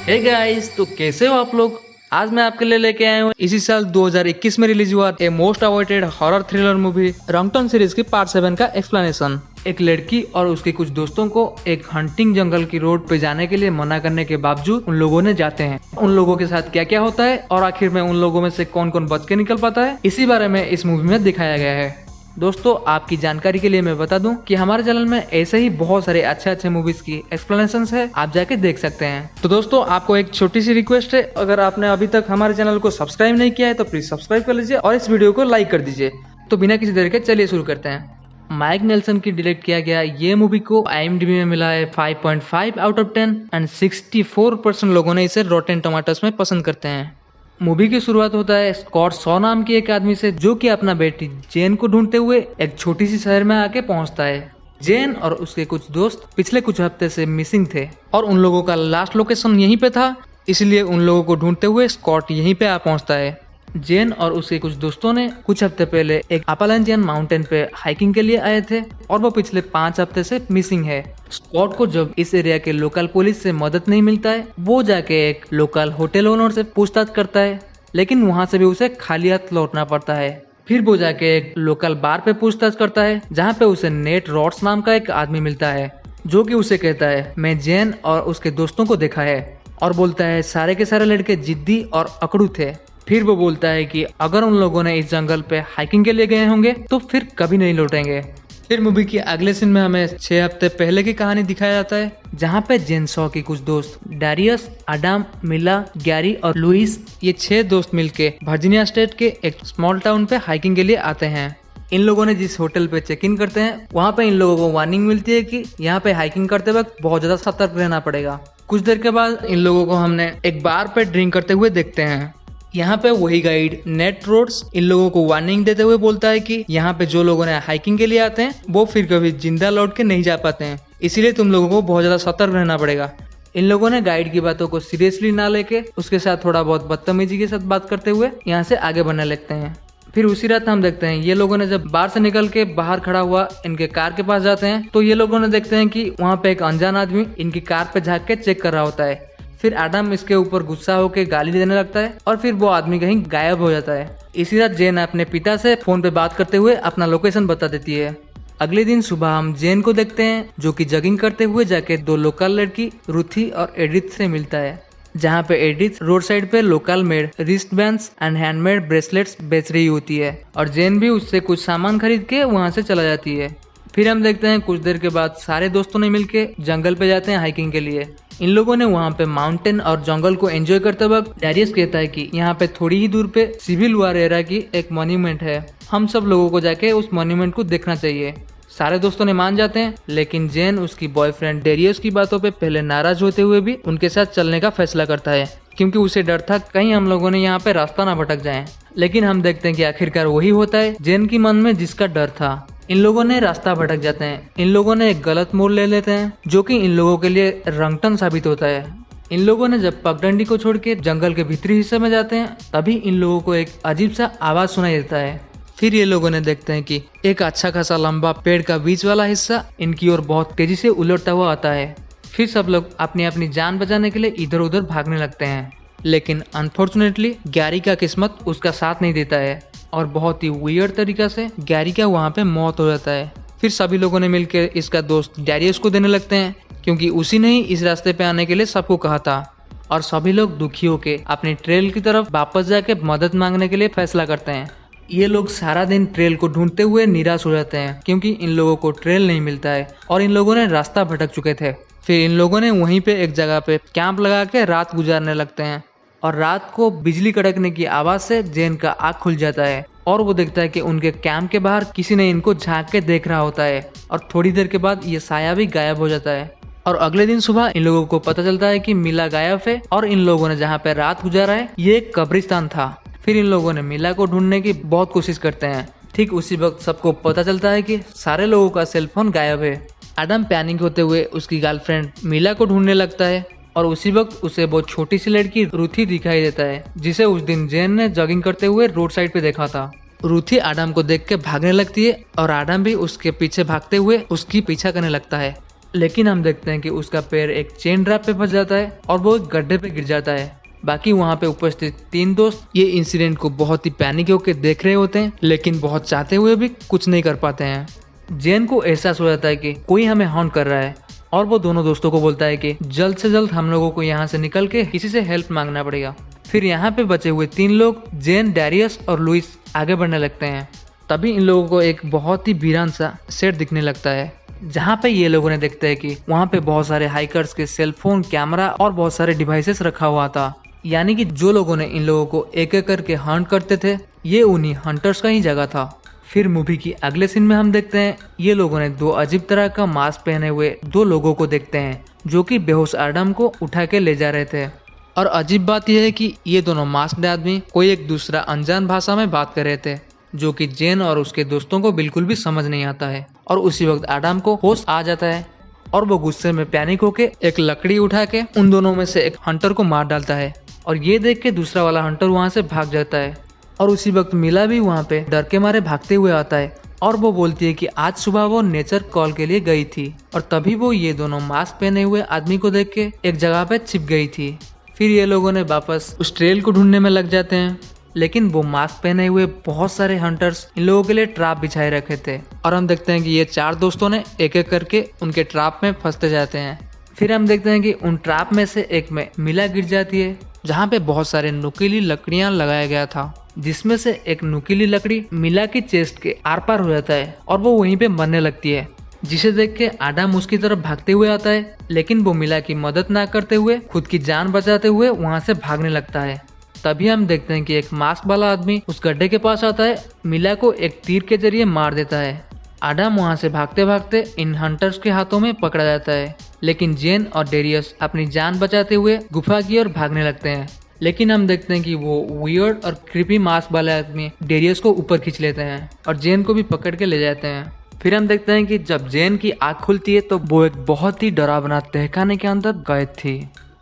Hey guys, तो कैसे हो आप लोग। आज मैं आपके लिए लेके आया हूँ इसी साल 2021 में रिलीज हुआ a most avoided horror thriller movie wrong turn series की पार्ट 7 का एक्सप्लेनेशन। एक लड़की और उसके कुछ दोस्तों को एक हंटिंग जंगल की रोड पे जाने के लिए मना करने के बावजूद उन लोगों ने जाते हैं। उन लोगों के साथ क्या क्या होता है और आखिर में उन लोगों में से कौन कौन बच के निकल पाता है, इसी बारे में इस मूवी में दिखाया गया है। दोस्तों, आपकी जानकारी के लिए मैं बता दूं कि हमारे चैनल में ऐसे ही बहुत सारे अच्छे मूवीज की एक्सप्लेनेशंस है, आप जाके देख सकते हैं। तो दोस्तों, आपको एक छोटी सी रिक्वेस्ट है, अगर आपने अभी तक हमारे चैनल को सब्सक्राइब नहीं किया है तो प्लीज सब्सक्राइब कर लीजिए और इस वीडियो को लाइक कर दीजिए। तो बिना किसी देर के चलिए शुरू करते हैं। माइक नेल्सन की डायरेक्ट किया गया ये मूवी को IMDb में मिला है 5.5 आउट ऑफ 10 एंड 64% लोगों ने इसे रॉटेन टमाटर्स में पसंद करते हैं। मूवी की शुरुआत होता है स्कॉट सॉ नाम की एक आदमी से, जो कि अपना बेटी जेन को ढूंढते हुए एक छोटी सी शहर में आके पहुंचता है। जेन और उसके कुछ दोस्त पिछले कुछ हफ्ते से मिसिंग थे और उन लोगों का लास्ट लोकेशन यहीं पे था, इसलिए उन लोगों को ढूंढते हुए स्कॉट यहीं पे आ पहुंचता है। जेन और उसके कुछ दोस्तों ने कुछ हफ्ते पहले एक अपालांचियन माउंटेन पे हाइकिंग के लिए आए थे और वो पिछले 5 हफ्ते से मिसिंग है। स्कॉट को जब इस एरिया के लोकल पुलिस से मदद नहीं मिलता है, वो जाके एक लोकल होटल ओनर से पूछताछ करता है, लेकिन वहां से भी उसे खाली हाथ लौटना पड़ता है। फिर वो जाके एक लोकल बार पे पूछताछ करता है, जहाँ पे उसे नेट रॉड्स नाम का एक आदमी मिलता है, जो कि उसे कहता है मैं जेन और उसके दोस्तों को देखा है, और बोलता है सारे के सारे लड़के जिद्दी और अकड़ू थे। फिर वो बोलता है कि अगर उन लोगों ने इस जंगल पे हाइकिंग के लिए गए होंगे तो फिर कभी नहीं लौटेंगे। फिर मूवी की अगले सीन में हमें 6 हफ्ते पहले की कहानी दिखाया जाता है, जहाँ पे जेन सॉ की कुछ दोस्त डारियस, आडम, मिला, गैरी और लुइस, ये 6 दोस्त मिलके वर्जीनिया स्टेट के एक स्मॉल टाउन पे हाइकिंग के लिए आते हैं। इन लोगों ने जिस होटल पे चेक इन करते हैं, वहाँ पे इन लोगों को वार्निंग मिलती है कि यहाँ पे हाइकिंग करते वक्त बहुत ज्यादा सतर्क रहना पड़ेगा। कुछ देर के बाद इन लोगों को हमने एक बार पे ड्रिंक करते हुए देखते हैं। यहाँ पे वही गाइड नेट रोड्स इन लोगों को वार्निंग देते हुए बोलता है कि यहाँ पे जो लोगों ने हाइकिंग के लिए आते हैं वो फिर कभी जिंदा लौट के नहीं जा पाते हैं, इसीलिए तुम लोगों को बहुत ज्यादा सतर्क रहना पड़ेगा। इन लोगों ने गाइड की बातों को सीरियसली ना लेके उसके साथ थोड़ा बहुत बदतमीजी के साथ बात करते हुए यहाँ से आगे बढ़ने लगते हैं। फिर उसी रात हम देखते हैं ये लोगों ने जब बार से निकल के बाहर खड़ा हुआ इनके कार के पास जाते हैं, तो ये लोगों ने देखते हैं कि वहाँ पे एक अनजान आदमी इनकी कार पे झाँक के चेक कर रहा होता है। फिर आडम इसके ऊपर गुस्सा होकर गाली देने लगता है और फिर वो आदमी कहीं गायब हो जाता है। इसी रात जेन अपने पिता से फोन पे बात करते हुए अपना लोकेशन बता देती है। अगले दिन सुबह हम जेन को देखते हैं, जो कि जॉगिंग करते हुए जाके 2 लोकल लड़की रुथी और एडिथ से मिलता है, जहाँ पे एडिथ रोड साइड पे local made wrist bands and handmade bracelets बेच रही होती है और जेन भी उससे कुछ सामान खरीद के वहाँ से चला जाती है। फिर हम देखते हैं कुछ देर के बाद सारे दोस्तों ने मिलके जंगल पे जाते हैं हाइकिंग के लिए। इन लोगों ने वहाँ पे माउंटेन और जंगल को एंजॉय करते वक्त डैरियस कहता है कि यहाँ पे थोड़ी ही दूर पे सिविल वॉर एरा की एक मॉन्यूमेंट है, हम सब लोगों को जाके उस मॉन्यूमेंट को देखना चाहिए। सारे दोस्तों ने मान जाते हैं, लेकिन जेन उसकी बॉयफ्रेंड डैरियस की बातों पे पहले नाराज होते हुए भी उनके साथ चलने का फैसला करता है, क्योंकि उसे डर था कहीं हम लोगों ने यहाँ पे रास्ता ना भटक जाए। लेकिन हम देखते हैं कि आखिरकार वही होता है जेन की मन में जिसका डर था। इन लोगों ने रास्ता भटक जाते हैं। इन लोगों ने एक गलत मोड़ ले लेते हैं, जो कि इन लोगों के लिए रंगटन साबित होता है। इन लोगों ने जब पगडंडी को छोड़ के जंगल के भीतरी हिस्से में जाते हैं, तभी इन लोगों को एक अजीब सा आवाज सुनाई देता है। फिर ये लोगों ने देखते हैं कि एक अच्छा खासा लंबा पेड़ का बीच वाला हिस्सा इनकी ओर बहुत तेजी से उलटता हुआ आता है। फिर सब लोग अपनी अपनी जान बचाने के लिए इधर उधर भागने लगते हैं, लेकिन अनफॉर्चुनेटली गैरी का किस्मत उसका साथ नहीं देता है और बहुत ही वियर्ड तरीका से गैरी का वहाँ पे मौत हो जाता है। फिर सभी लोगों ने मिलकर इसका दोस्त डैरियस को देने लगते हैं, क्योंकि उसी ने ही इस रास्ते पे आने के लिए सबको कहा था, और सभी लोग दुखी होके अपनी ट्रेल की तरफ वापस जाके मदद मांगने के लिए फैसला करते हैं। ये लोग सारा दिन ट्रेल को ढूंढते हुए निराश हो जाते हैं, क्योंकि इन लोगों को ट्रेल नहीं मिलता है और इन लोगों ने रास्ता भटक चुके थे। फिर इन लोगों ने वहीं पे एक जगह पे कैंप लगा के रात गुजारने लगते हैं, और रात को बिजली कड़कने की आवाज से जेन का आँख खुल जाता है और वो देखता है कि उनके कैंप के बाहर किसी ने इनको झांक के देख रहा होता है, और थोड़ी देर के बाद ये साया भी गायब हो जाता है। और अगले दिन सुबह इन लोगों को पता चलता है कि मिला गायब है और इन लोगों ने जहाँ पे रात गुजारा है ये एक कब्रिस्तान था। फिर इन लोगों ने मिला को ढूंढने की बहुत कोशिश करते हैं। ठीक उसी वक्त सबको पता चलता है कि सारे लोगों का सेलफोन गायब है। आडम पैनिक होते हुए उसकी गर्लफ्रेंड मिला को ढूंढने लगता है, और उसी वक्त उसे बहुत छोटी सी लड़की रुथी दिखाई देता है, जिसे उस दिन जेन ने जॉगिंग करते हुए रोड साइड पे देखा था। रुथी आडम को देख के भागने लगती है और आडम भी उसके पीछे भागते हुए उसकी पीछा करने लगता है। लेकिन हम देखते हैं कि उसका पैर एक चेन ड्रैप पे फंस जाता है और वो एक गड्ढे पे गिर जाता है। बाकी वहाँ पे उपस्थित 3 दोस्त ये इंसिडेंट को बहुत ही पैनिक होकर देख रहे होते हैं, लेकिन बहुत चाहते हुए भी कुछ नहीं कर पाते हैं। जेन को एहसास हो जाता है कि कोई हमें हॉन्ट कर रहा है और वो दोनों दोस्तों को बोलता है कि जल्द से जल्द हम लोगों को यहाँ से निकल के किसी से हेल्प मांगना पड़ेगा। फिर यहाँ पे बचे हुए 3 लोग जेन, डैरियस और लुइस आगे बढ़ने लगते हैं। तभी इन लोगों को एक बहुत ही वीरान सा सेट दिखने लगता है, जहाँ पे ये लोगों ने देखते हैं कि वहाँ पे बहुत सारे हाइकर्स के सेलफोन, कैमरा और बहुत सारे डिवाइसेस रखा हुआ था। यानी कि जो लोगों ने इन लोगों को एक एक करके हंट करते थे, ये उन्हीं हंटर्स का ही जगह था। फिर मूवी की अगले सीन में हम देखते हैं ये लोगों ने 2 अजीब तरह का मास्क पहने हुए 2 लोगों को देखते हैं, जो कि बेहोश आदम को उठा के ले जा रहे थे। और अजीब बात यह है कि ये दोनों मास्क्ड आदमी कोई एक दूसरा अनजान भाषा में बात कर रहे थे, जो कि जेन और उसके दोस्तों को बिल्कुल भी समझ नहीं आता है। और उसी वक्त आदम को होश आ जाता है और वो गुस्से में पैनिक होके एक लकड़ी उठा के उन दोनों में से एक हंटर को मार डालता है। और ये देख के दूसरा वाला हंटर वहाँ से भाग जाता है। और उसी वक्त मिला भी वहाँ पे डर के मारे भागते हुए आता है और वो बोलती है कि आज सुबह वो नेचर कॉल के लिए गई थी और तभी वो ये दोनों मास्क पहने हुए आदमी को देख के एक जगह पे छिप गई थी। फिर ये लोगों ने वापस उस ट्रेल को ढूंढने में लग जाते हैं, लेकिन वो मास्क पहने हुए बहुत सारे हंटर्स इन लोगों के लिए ट्रैप बिछाए रखे थे। और हम देखते हैं कि ये 4 दोस्तों ने एक एक करके उनके ट्रैप में फंसते जाते हैं। फिर हम देखते हैं कि उन ट्रैप में से एक में मिला गिर जाती है, जहाँ पे बहुत सारे नुकीली लकड़ियां लगाया गया था, जिसमें से एक नुकीली लकड़ी मिला की चेस्ट के आर पार हो जाता है और वो वहीं पे मरने लगती है, जिसे देख के आदम उसकी तरफ भागते हुए आता है, लेकिन वो मिला की मदद ना करते हुए खुद की जान बचाते हुए वहाँ से भागने लगता है। तभी हम देखते हैं कि एक मास्क वाला आदमी उस गड्ढे के पास आता है, मिला को एक तीर के जरिए मार देता है। आदम वहाँ से भागते भागते इन हंटर्स के हाथों में पकड़ा जाता है, लेकिन जेन और डेरियस अपनी जान बचाते हुए गुफा की ओर भागने लगते हैं। लेकिन हम देखते हैं कि वो वियर्ड और क्रीपी मास्क वाले आदमी डेरियस को ऊपर खींच लेते हैं और जेन को भी पकड़ के ले जाते हैं। फिर हम देखते हैं कि जब जेन की आँख खुलती है तो वो एक बहुत ही डरावना तहखाने के अंदर कैद थी।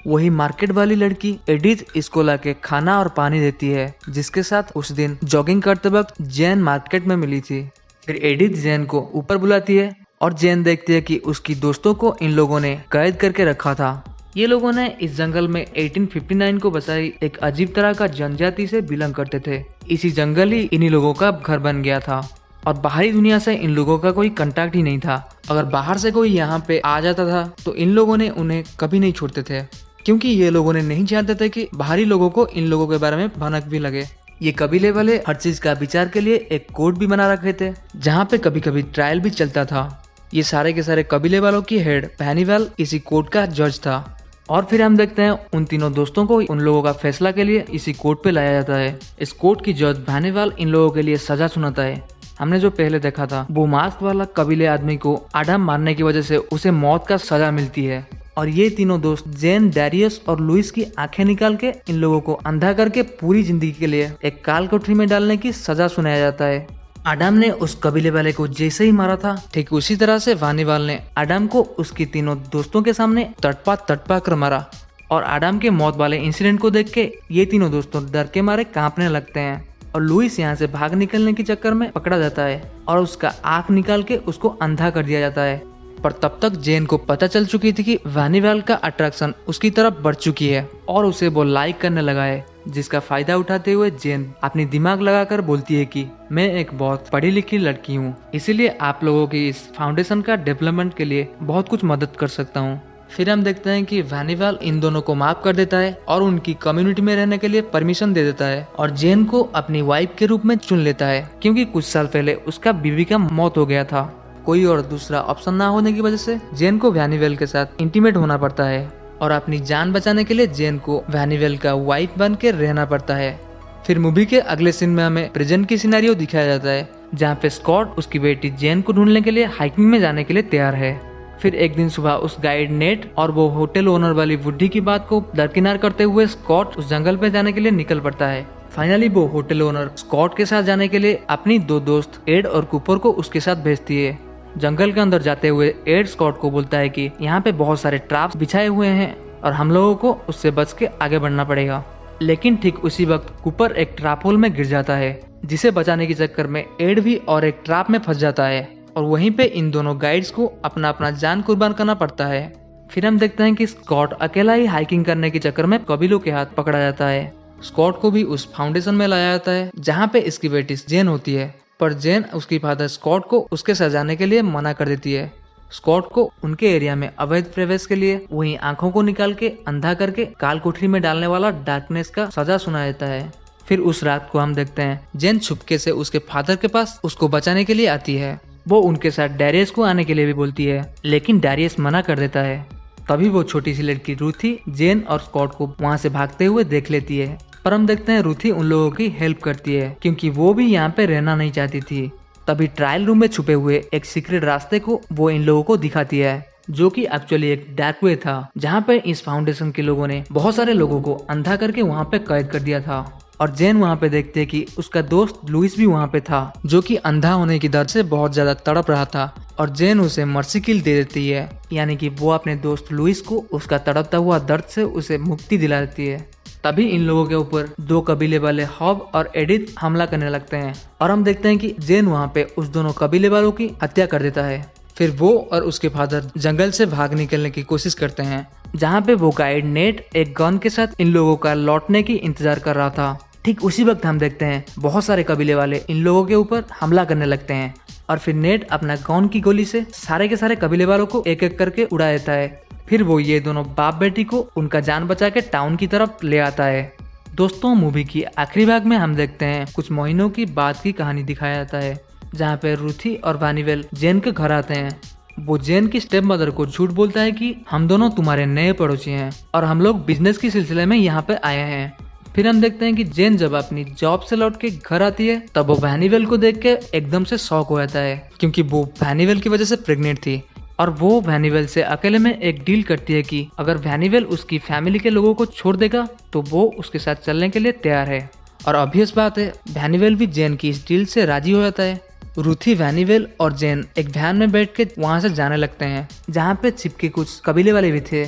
वही मार्केट वाली लड़की एडिथ इसको लाके खाना और पानी देती है, जिसके साथ उस दिन जॉगिंग करते वक्त जेन मार्केट में मिली थी। फिर एडिथ जेन को ऊपर बुलाती है और जेन देखती है कि उसकी दोस्तों को इन लोगों ने कैद करके रखा था। ये लोगों ने इस जंगल में 1859 को बसाई एक अजीब तरह का जनजाति से बिलोंग करते थे। इसी जंगल ही इन्हीं लोगों का घर बन गया था और बाहरी दुनिया से इन लोगों का कोई कांटेक्ट ही नहीं था। अगर बाहर से कोई यहाँ पे आ जाता था तो इन लोगों ने उन्हें कभी नहीं छोड़ते थे, क्योंकि ये लोगों ने नहीं चाहते थे कि बाहरी लोगों को इन लोगों के बारे में भनक भी लगे। ये कबीले वाले हर चीज का विचार के लिए एक कोर्ट भी बना रखे थे, जहाँ पे कभी कभी ट्रायल भी चलता था। ये सारे के सारे कबीले वालों की हेड पैनीवेल इसी कोर्ट का जज था। और फिर हम देखते हैं उन तीनों दोस्तों को उन लोगों का फैसला के लिए इसी कोर्ट पे लाया जाता है। इस कोर्ट की जज पैनीवेल इन लोगों के लिए सजा सुनाता है। हमने जो पहले देखा था, वो मास्क वाला कबीले आदमी को आदम मारने की वजह से उसे मौत का सजा मिलती है और ये तीनों दोस्त जेन, डैरियस और लुइस की आंखें निकाल के इन लोगों को अंधा करके पूरी जिंदगी के लिए एक काल कोठरी में डालने की सजा सुनाया जाता है। आदम ने उस कबीले वाले को जैसे ही मारा था, ठीक उसी तरह से वानीवाल ने आदम को उसकी तीनों दोस्तों के सामने तड़पा कर मारा। और आदम के मौत वाले इंसिडेंट को देख के ये तीनों दोस्तों डर के मारे कांपने लगते हैं और लुइस यहाँ से भाग निकलने के चक्कर में पकड़ा जाता है और उसका आंख निकाल के उसको अंधा कर दिया जाता है। पर तब तक जेन को पता चल चुकी थी कि वानीवाल का अट्रैक्शन उसकी तरफ बढ़ चुकी है और उसे वो लाइक करने लगा है, जिसका फायदा उठाते हुए जेन अपनी दिमाग लगाकर बोलती है कि मैं एक बहुत पढ़ी लिखी लड़की हूँ, इसीलिए आप लोगों की इस फाउंडेशन का डेवलपमेंट के लिए बहुत कुछ मदद कर सकता हूँ। फिर हम देखते हैं कि वानीवाल इन दोनों को माफ कर देता है और उनकी कम्युनिटी में रहने के लिए परमिशन दे देता है और जेन को अपनी वाइफ के रूप में चुन लेता है, क्योंकि कुछ साल पहले उसका बीवी का मौत हो गया था। कोई और दूसरा ऑप्शन ना होने की वजह से जेन को वानीवाल के साथ इंटीमेट होना पड़ता है और अपनी जान बचाने के लिए जेन को वानीवाल का वाइफ बन के रहना पड़ता है। फिर मूवी के अगले सीन में हमें प्रेजेंट की सिनेरियो दिखाया जाता है, जहाँ पे स्कॉट उसकी बेटी जेन को ढूंढने के लिए हाइकिंग में जाने के लिए तैयार है। फिर एक दिन सुबह उस गाइड नेट और वो होटल ओनर वाली वुडी की बात को दरकिनार करते हुए स्कॉट उस जंगल पे जाने के लिए निकल पड़ता है। फाइनली वो होटल ओनर स्कॉट के साथ जाने के लिए अपनी 2 दोस्त एड और कूपर को उसके साथ भेजती है। जंगल के अंदर जाते हुए एड स्कॉट को बोलता है कि यहाँ पे बहुत सारे ट्रैप्स बिछाए हुए हैं और हम लोगों को उससे बच के आगे बढ़ना पड़ेगा। लेकिन ठीक उसी वक्त कूपर एक ट्रैप होल में गिर जाता है, जिसे बचाने के चक्कर में एड भी और एक ट्रैप में फंस जाता है और वहीं पे इन दोनों गाइड्स को अपना अपना जान कुर्बान करना पड़ता है। फिर हम देखते हैं कि स्कॉट अकेला ही हाइकिंग करने के चक्कर में कबीलों के हाथ पकड़ा जाता है। स्कॉट को भी उस फाउंडेशन में लाया जाता है जहाँ पे इसकी बेटी जेन होती है, पर जेन उसकी फादर स्कॉट को उसके साथ जाने के लिए मना कर देती है। स्कॉट को उनके एरिया में अवैध प्रवेश के लिए वहीं आंखों को निकाल के अंधा करके काल कोठरी में डालने वाला डार्कनेस का सजा सुनाया जाता है। फिर उस रात को हम देखते हैं जेन छुपके से उसके फादर के पास उसको बचाने के लिए आती है। वो उनके साथ डैरियस को आने के लिए भी बोलती है, लेकिन डैरियस मना कर देता है। तभी वो छोटी सी लड़की रूथी जेन और स्कॉट को वहाँ से भागते हुए देख लेती है, पर हम देखते हैं रूथी उन लोगों की हेल्प करती है क्योंकि वो भी यहाँ पे रहना नहीं चाहती थी। तभी ट्रायल रूम में छुपे हुए एक सीक्रेट रास्ते को वो इन लोगों को दिखाती है, जो कि एक्चुअली एक डार्क वे था जहाँ पे इस फाउंडेशन के लोगों ने बहुत सारे लोगों को अंधा करके वहाँ पे कैद कर दिया था। और जेन वहाँ पे देखते है कि उसका दोस्त लुइस भी वहाँ पे था, जो कि अंधा होने की दर्द से बहुत ज्यादा तड़प रहा था, और जेन उसे मर्सी किल दे देती है, यानी कि वो अपने दोस्त लुइस को उसका तड़पता हुआ दर्द से उसे मुक्ति दिला देती है। तभी इन लोगों के ऊपर दो कबीले वाले हॉब और एडिथ हमला करने लगते हैं और हम देखते हैं कि जेन वहाँ पे उस दोनों कबीले वालों की हत्या कर देता है। फिर वो और उसके फादर जंगल से भाग निकलने की कोशिश करते हैं, जहाँ पे वो गाइड नेट एक गन के साथ इन लोगों का लौटने की इंतजार कर रहा था। ठीक उसी वक्त हम देखते हैं बहुत सारे कबीले वाले इन लोगों के ऊपर हमला करने लगते हैं और फिर नेट अपना गन की गोली से सारे के सारे कबीले वालों को एक एक करके उड़ा देता है। फिर वो ये दोनों बाप बेटी को उनका जान बचा के टाउन की तरफ ले आता है। दोस्तों, मूवी की आखिरी भाग में हम देखते हैं कुछ महीनों की बाद की कहानी दिखाया जाता है, जहाँ पे रूथी और वानीवेल जेन के घर आते हैं। वो जेन की स्टेप मदर को झूठ बोलता है कि हम दोनों तुम्हारे नए पड़ोसी हैं और हम लोग बिजनेस के सिलसिले में यहाँ पे आए हैं। फिर हम देखते हैं कि जेन जब अपनी जॉब से लौट के घर आती है तब वो वैनीवेल को देख के एकदम से शॉक हो जाता है, क्योंकि वो वैनीवेल की वजह से प्रेग्नेंट थी और वो वैनीवेल से अकेले में एक डील करती है कि अगर वैनीवेल उसकी फैमिली के लोगों को छोड़ देगा तो वो उसके साथ चलने के लिए तैयार है। और ऑब्वियस बात है, वैनीवेल भी जेन की इस डील से राजी हो जाता है। रूथी, वैनीवेल और जेन एक वैन में बैठ के वहाँ से जाने लगते हैं, जहाँ पे चिपके कुछ कबीले वाले भी थे।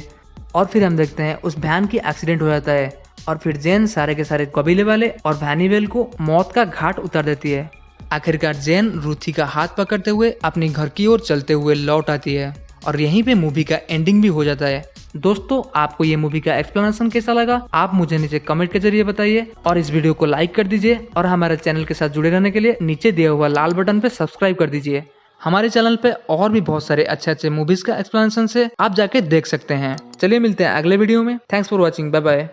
और फिर हम देखते हैं उस वैन की एक्सीडेंट हो जाता है और फिर जेन सारे के सारे कबीले वाले और वैनीवेल को मौत का घाट उतार देती है। आखिरकार जेन रूथी का हाथ पकड़ते हुए अपनी घर की ओर चलते हुए लौट आती है और यहीं पे मूवी का एंडिंग भी हो जाता है। दोस्तों, आपको ये मूवी का एक्सप्लेनेशन कैसा लगा आप मुझे नीचे कमेंट के जरिए बताइए और इस वीडियो को लाइक कर दीजिए और हमारे चैनल के साथ जुड़े रहने के लिए नीचे दिया हुआ लाल बटन पे सब्सक्राइब कर दीजिए। हमारे चैनल पे और भी बहुत सारे अच्छे मूवीज का एक्सप्लेनेशन से आप जाके देख सकते हैं। चलिए मिलते हैं अगले वीडियो में। Thanks for watching, bye bye.